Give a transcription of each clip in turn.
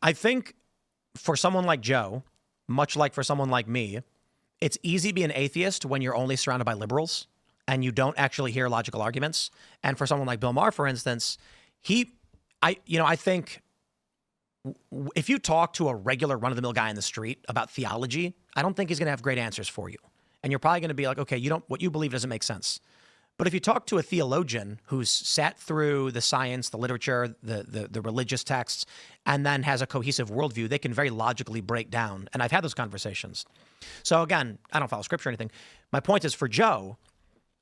I think for someone like Joe, much like for someone like me, it's easy to be an atheist when you're only surrounded by liberals and you don't actually hear logical arguments. And for someone like Bill Maher, for instance, I think if you talk to a regular run-of-the-mill guy in the street about theology, I don't think he's going to have great answers for you. And you're probably going to be like, okay, what you believe doesn't make sense. But if you talk to a theologian who's sat through the science, the literature, the religious texts, and then has a cohesive worldview, they can very logically break down. And I've had those conversations. So again, I don't follow scripture or anything. My point is, for Joe,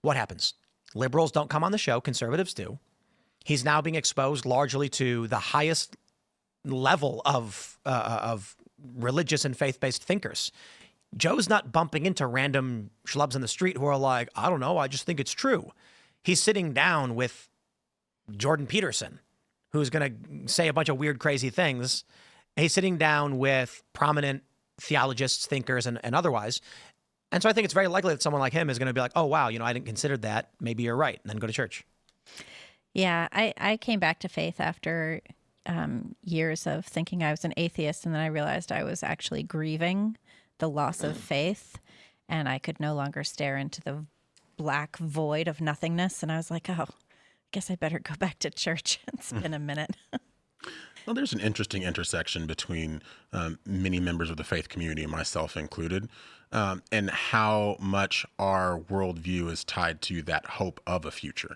what happens? Liberals don't come on the show. Conservatives do. He's now being exposed largely to the highest level of religious and faith-based thinkers. Joe's not bumping into random schlubs in the street who are like, I don't know, I just think it's true. He's sitting down with Jordan Peterson, who's going to say a bunch of weird, crazy things. He's sitting down with prominent theologists, thinkers, and otherwise. And so I think it's very likely that someone like him is going to be like, oh, wow, I didn't consider that. Maybe you're right. And then go to church. Yeah, I came back to faith after years of thinking I was an atheist. And then I realized I was actually grieving the loss of faith, and I could no longer stare into the black void of nothingness. And I was like, oh, I guess I better go back to church. It's been a minute. Well, there's an interesting intersection between many members of the faith community, myself included, and how much our worldview is tied to that hope of a future.